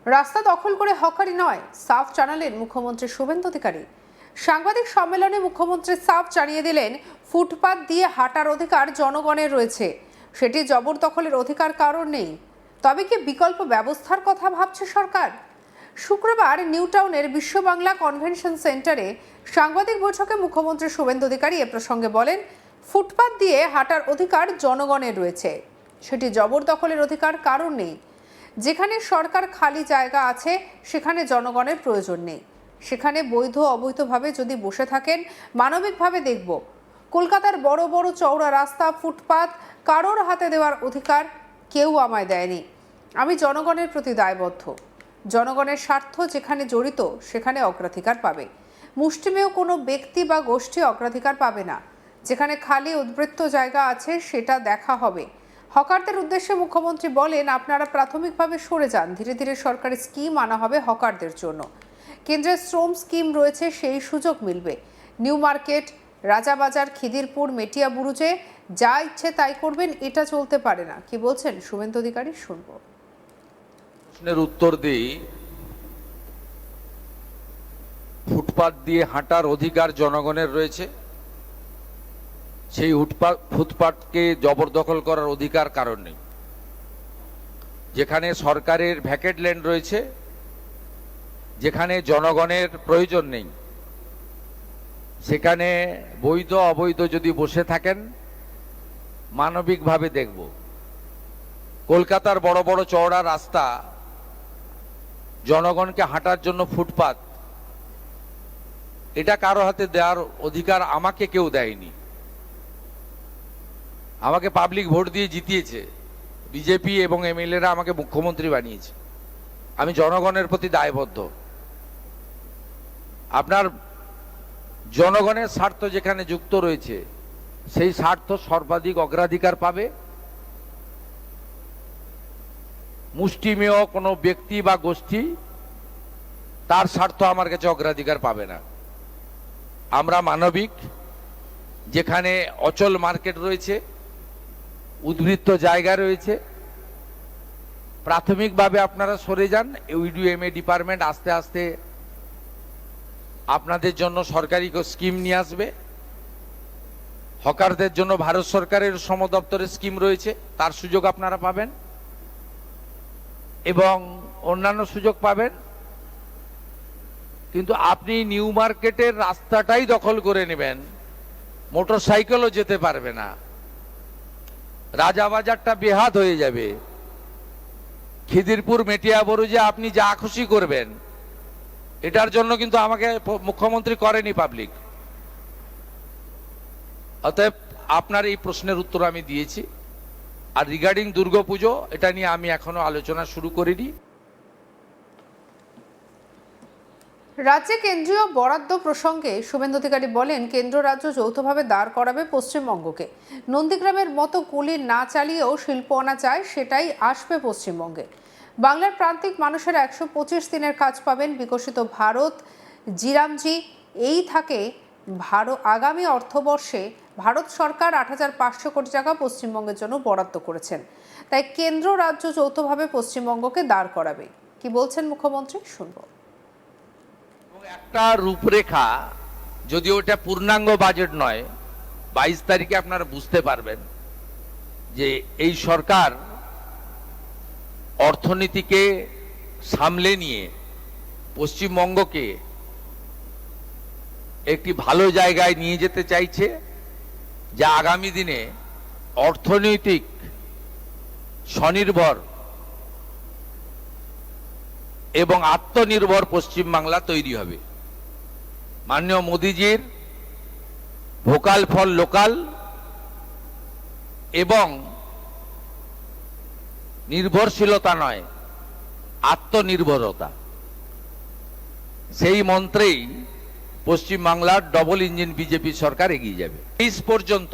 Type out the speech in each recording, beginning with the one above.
রাস্তা দখল করে হকারি নয়, সাফ জানালেন মুখ্যমন্ত্রী শুভেন্দু অধিকারী। সাংবাদিক সম্মেলনে মুখ্যমন্ত্রী সাফ জানিয়ে দিলেন, ফুটপাত দিয়ে হাঁটার অধিকার জনগণের রয়েছে, সেটি জবরদখলের অধিকার কারোর নেই। তবে কি বিকল্প ব্যবস্থার কথা ভাবছে সরকার? শুক্রবার নিউ টাউনের বিশ্ব বাংলা কনভেনশন সেন্টারে সাংবাদিক বৈঠকে মুখ্যমন্ত্রী শুভেন্দু অধিকারী এ প্রসঙ্গে বলেন, ফুটপাত দিয়ে হাঁটার অধিকার জনগণের রয়েছে, সেটি জবরদখলের অধিকার কারোর নেই। যেখানে সরকার খালি জায়গা আছে সেখানে জনগণের প্রয়োজন নেই। সেখানে বৈধ অবৈধভাবে যদি বসে থাকেন, মানবিকভাবে দেখব। কলকাতার বড় বড় চওড়া রাস্তা, ফুটপাত কারোর হাতে দেওয়ার অধিকার কেউ আমায় দেয়নি। আমি জনগণের প্রতি দায়বদ্ধ। জনগণের স্বার্থ যেখানে জড়িত সেখানে অগ্রাধিকার পাবে। মুষ্টিমেয় কোনো ব্যক্তি বা গোষ্ঠী অগ্রাধিকার পাবে না। যেখানে খালি উদ্বৃত্ত জায়গা আছে সেটা দেখা হবে। হকারদের উদ্দেশ্যে মুখ্যমন্ত্রী বলেন, আপনারা প্রাথমিকভাবে সরে যান, ধীরে ধীরে সরকারি স্কিম আনা হবে হকারদের জন্য। কেন্দ্রের শ্রম স্কিম রয়েছে, সেই সুযোগ মিলবে। নিউ মার্কেট, রাজাবাজার, খিদিরপুর, মেটিয়া বুরুজে যা ইচ্ছে তাই করবেন, এটা চলতে পারে না। কি বলছেন শুভেন্দু অধিকারী, শুনবো। প্রশ্নের উত্তর দিই, ফুটপাত দিয়ে হাঁটার অধিকার জনগণের রয়েছে, সেই ফুটপাতকে জবরদখল করার অধিকার কারণ নেই। যেখানে সরকারের ভ্যাকেট ল্যান্ড রয়েছে, যেখানে জনগণের প্রয়োজন নেই, সেখানে বৈধ অবৈধ যদি বসে থাকেন, মানবিকভাবে দেখব। কলকাতার বড় বড় চওড়া রাস্তা, জনগণকে হাঁটার জন্য ফুটপাত, এটা কারো হাতে দেওয়ার অধিকার আমাকে কেউ দেয়নি। আমাকে পাবলিক ভোট দিয়ে জিতিয়েছে, বিজেপি এবং এমএলএরা আমাকে মুখ্যমন্ত্রী বানিয়েছে। আমি জনগণের প্রতি দায়বদ্ধ। আপনার জনগণের স্বার্থ যেখানে যুক্ত রয়েছে, সেই স্বার্থ সর্বাধিক অগ্রাধিকার পাবে। মুষ্টিমেয় কোনো ব্যক্তি বা গোষ্ঠী তার স্বার্থ আমার কাছে অগ্রাধিকার পাবে না। আমরা মানবিক। যেখানে অচল মার্কেট রয়েছে, উদ্বৃত্ত জায়গা রয়েছে, প্রাথমিকভাবে আপনারা সরে যান। ইউডিএমএ ডিপার্টমেন্ট আস্তে আস্তে আপনাদের জন্য সরকারি স্কিম নিয়ে আসবে। হকারদের জন্য ভারত সরকারের শ্রম দপ্তরের স্কিম রয়েছে, তার সুযোগ আপনারা পাবেন এবং অন্যান্য সুযোগ পাবেন। কিন্তু আপনি নিউ মার্কেটের রাস্তাটাই দখল করে নেবেন, মোটরসাইকেলও যেতে পারবে না, রাজাবাজারটা বেহাত হয়ে যাবে, খিদিরপুর, মেটিয়া বুরুজে আপনি যা খুশি করবেন, এটার জন্য কিন্তু আমাকে মুখ্যমন্ত্রী করেনি পাবলিক। অতএব আপনার এই প্রশ্নের উত্তর আমি দিয়েছি। আর রিগার্ডিং দুর্গাপুজো, এটা নিয়ে আমি এখনো আলোচনা শুরু করিনি। রাজ্যে কেন্দ্রীয় বরাদ্দ প্রসঙ্গে শুভেন্দু অধিকারী বলেন, কেন্দ্র রাজ্য যৌথভাবে দাঁড় করাবে পশ্চিমবঙ্গকে। নন্দীগ্রামের মতো গুলি না চালিয়েও শিল্প আনা চায়, সেটাই আসবে পশ্চিমবঙ্গে। বাংলার প্রান্তিক মানুষেরা 125 দিনের কাজ পাবেন। বিকশিত ভারত জিরামজি এই থাকে আগামী অর্থবর্ষে ভারত সরকার 8,500 কোটি টাকা পশ্চিমবঙ্গের জন্য বরাদ্দ করেছেন। তাই কেন্দ্র রাজ্য যৌথভাবে পশ্চিমবঙ্গকে দাঁড় করাবে। কি বলছেন মুখ্যমন্ত্রী, শুনবো। একটা রূপরেখা, যদিও এটা পূর্ণাঙ্গ বাজেট নয়, 22 তারিখে আপনারা বুঝতে পারবেন যে এই সরকার অর্থনীতিকে সামলে নিয়ে পশ্চিমবঙ্গকে একটি ভালো জায়গায় নিয়ে যেতে চাইছে, যা আগামী দিনে অর্থনৈতিক স্বনির্ভর এবং আত্মনির্ভর পশ্চিমবাংলা তৈরি হবে। মাননীয় মোদিজির ভোকাল ফর লোকাল এবং নির্ভরশীলতা নয়, আত্মনির্ভরতা, সেই মন্ত্রেই পশ্চিমবাংলার ডবল ইঞ্জিন বিজেপি সরকার এগিয়ে যাবে। 20 পর্যন্ত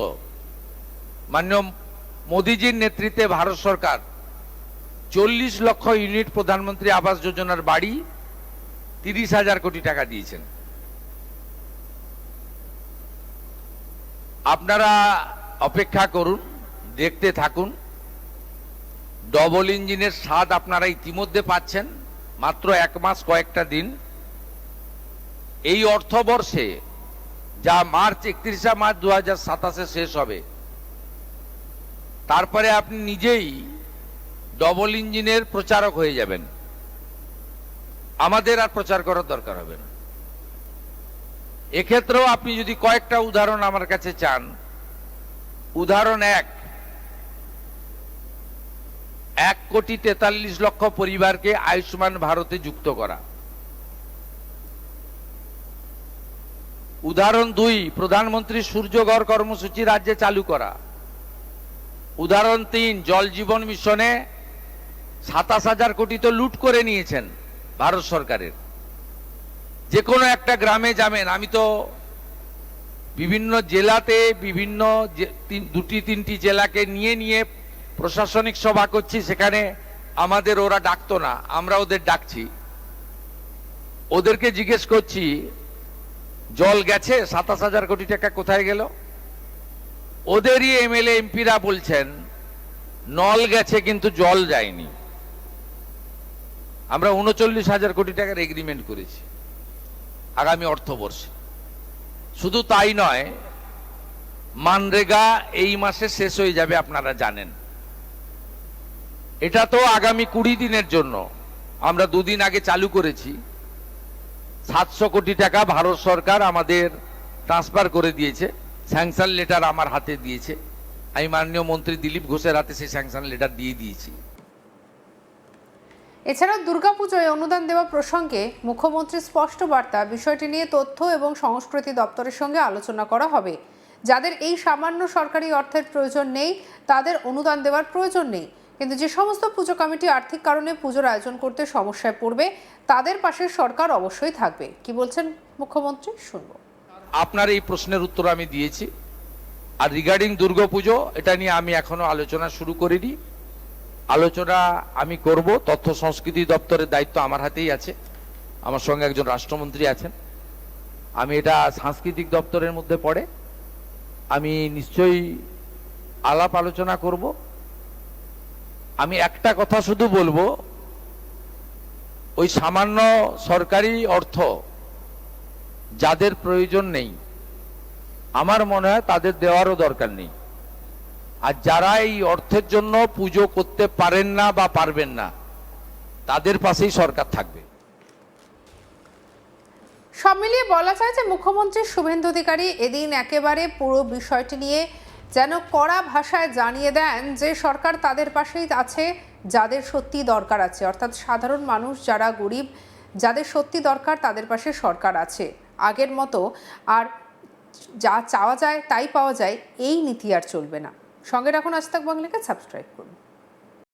মাননীয় মোদিজির নেতৃত্বে ভারত সরকার 40 লক্ষ ইউনিট প্রধানমন্ত্রী আবাস যোজনার বাড়ি, 30,000 কোটি টাকা দিয়েছেন। আপনারা অপেক্ষা করুন, দেখতে থাকুন। ডবল ইঞ্জিনের স্বাদ আপনারা ইতিমধ্যে পাচ্ছেন। মাত্র 1 মাস কয়েকটা দিন, এই অর্থবর্ষে যা 31শে মার্চ 2027-এ শেষ হবে, তারপরে আপনি নিজেই ডবল ইঞ্জিনের প্রচারক হয়ে যাবেন, আমাদের আর প্রচার করার দরকার হবে না। এক্ষেত্রেও আপনি যদি কয়েকটা উদাহরণ আমার কাছে চান, উদাহরণ 1,43,00,000 পরিবারকে আয়ুষ্মান ভারতে যুক্ত করা। উদাহরণ 2, প্রধানমন্ত্রী সূর্যঘর কর্মসূচি রাজ্যে চালু করা। উদাহরণ 3, জল জীবন মিশনে 27,000 কোটি তো লুট করে নিয়েছেন ভারত সরকারের। যে কোনো একটা গ্রামে যাবেন, আমি তো বিভিন্ন জেলাতে বিভিন্ন 2-3টি জেলাকে নিয়ে নিয়ে প্রশাসনিক সভা করছি, সেখানে আমাদের ওরা ডাকতো না, আমরা ওদের ডাকছি। ওদেরকে জিজ্ঞেস করছি, জল গেছে? 27,000 কোটি টাকা কোথায় গেল? ওদেরই এমএলএ এমপিরা বলছেন নল গেছে কিন্তু জল যায়নি। আমরা 39,000 কোটি টাকার এগ্রিমেন্ট করেছি আগামী অর্থবর্ষে। শুধু তাই নয়, মানরেগা এই মাসে শেষ হয়ে যাবে, আপনারা জানেন। এটা তো আগামী 20 দিনের জন্য। আমরা 2 দিন আগে চালু করেছি। 700 কোটি টাকা ভারত সরকার আমাদের ট্রান্সফার করে দিয়েছে, স্যাংশন লেটার আমার হাতে দিয়েছে। আমি মাননীয় মন্ত্রী দিলীপ ঘোষের হাতে সেই স্যাংশন লেটার দিয়ে দিয়েছি। এছাড়াও দুর্গাপুজোয় অনুদান দেওয়া প্রসঙ্গে মুখ্যমন্ত্রীর স্পষ্ট বার্তা, বিষয়টি নিয়ে তথ্য এবং সংস্কৃতি দপ্তরের সঙ্গে আলোচনা করা হবে। যাদের এই সামান্য সরকারি অর্থের প্রয়োজন নেই, তাদের অনুদান দেওয়ার প্রয়োজন নেই, কিন্তু যে সমস্ত পুজো কমিটি আর্থিক কারণে পুজোর আয়োজন করতে সমস্যায় পড়বে, তাদের পাশে সরকার অবশ্যই থাকবে। কি বলছেন মুখ্যমন্ত্রী, শুনবো। আপনার এই প্রশ্নের উত্তর আমি দিয়েছি। আর রিগার্ডিং দুর্গাপুজো, এটা নিয়ে আমি এখনো আলোচনা শুরু করিনি। আলোচনা আমি করব। তথ্য সংস্কৃতি দপ্তরের দায়িত্ব আমার হাতেই আছে, আমার সঙ্গে একজন রাষ্ট্রমন্ত্রী আছেন। আমি এটা সাংস্কৃতিক দপ্তরের মধ্যে পড়ে, আমি নিশ্চয়ই আলাপ আলোচনা করব। আমি একটা কথা শুধু বলবো, ওই সামান্য সরকারি অর্থ যাদের প্রয়োজন নেই, আমার মনে হয় তাদের দেওয়ারও দরকার নেই। আর যারা এই অর্থের জন্য পুজো করতে পারেন না বা পারবেন না, তাদের পাশেই সরকার থাকবে। সব মিলিয়ে বলা যায় যে মুখ্যমন্ত্রী শুভেন্দু অধিকারী এদিন একেবারে পুরো বিষয়টি নিয়ে যেন কড়া ভাষায় জানিয়ে দেন যে সরকার তাদের পাশেই আছে, যাদের সত্যি দরকার আছে, অর্থাৎ সাধারণ মানুষ যারা গরিব, যাদের সত্যি দরকার, তাদের পাশে সরকার আছে। আগের মতো আর যা চাওয়া যায় তাই পাওয়া যায়, এই নীতি আর চলবে না। সঙ্গে রাখুন আজ তাক বাংলাকে, সাবস্ক্রাইব করুন।